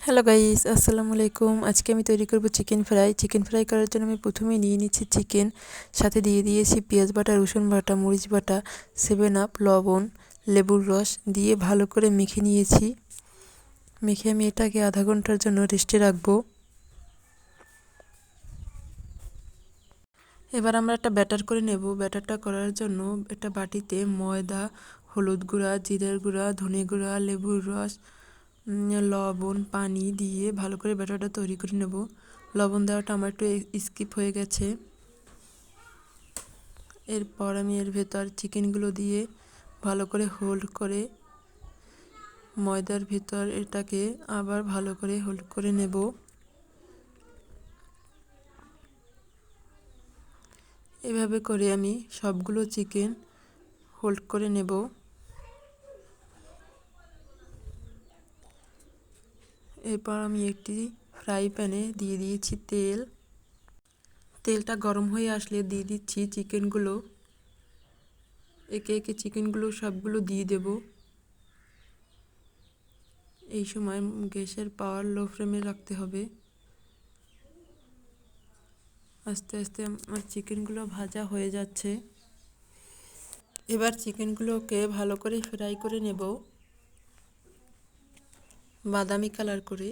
Hello guys, আসসালামু আলাইকুম। আজকে আমি তৈরি করব চিকেন ফ্রাই। চিকেন ফ্রাই করার জন্য আমি প্রথমেই নিয়ে নিচ্ছি চিকেন, সাথে দিয়ে দিয়েছি পেঁয়াজ বাটা, রসুন বাটা, মরিচ বাটা, 7 আপ, লবণ, লেবুর রস দিয়ে ভালো করে মেখে নিয়েছি। মেখে আমি এটাকে আধা ঘন্টার জন্য রেস্টে রাখবো। এবার আমরা একটা ব্যাটার করে নেব। ব্যাটারটা করার জন্য একটা বাটিতে ময়দা, হলুদ গুঁড়া, জিরার গুঁড়া, ধনে গুঁড়া, লেবুর রস, লবণ, পানি দিয়ে ভালো করে ব্যাটারটা তৈরি করে নেব। লবণ দেওয়াটা আমার একটু স্কিপ হয়ে গেছে। এরপর আমি এর ভেতর চিকেনগুলো দিয়ে ভালো করে হোল্ড করে ময়দার ভিতর এটাকে আবার ভালো করে হোল্ড করে নেব। এভাবে করে আমি সবগুলো চিকেন হোল্ড করে নেব। এরপর আমি একটি ফ্রাই প্যানে দিয়ে দিয়েছি তেল। তেলটা গরম হয়ে আসলে দিয়ে দিচ্ছি চিকেনগুলো। একে একে চিকেনগুলো সবগুলো দিয়ে দেব। এই সময় গ্যাসের পাওয়ার লো ফ্লেমে রাখতে হবে। আস্তে আস্তে আমার চিকেনগুলো ভাজা হয়ে যাচ্ছে। এবার চিকেনগুলোকে ভালো করে ফ্রাই করে নেব, বাদামি কালার করে।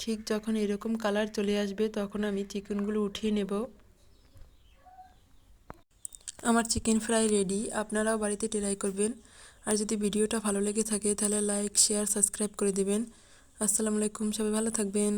ঠিক যখন এরকম কালার চলে আসবে তখন আমি চিকেনগুলো উঠিয়ে নেব। আমার চিকেন ফ্রাই রেডি। আপনারাও বাড়িতে ট্রাই করবেন। আর যদি ভিডিওটা ভালো লেগে থাকে তাহলে লাইক, শেয়ার, সাবস্ক্রাইব করে দেবেন। আসসালামু আলাইকুম, সবাই ভালো থাকবেন।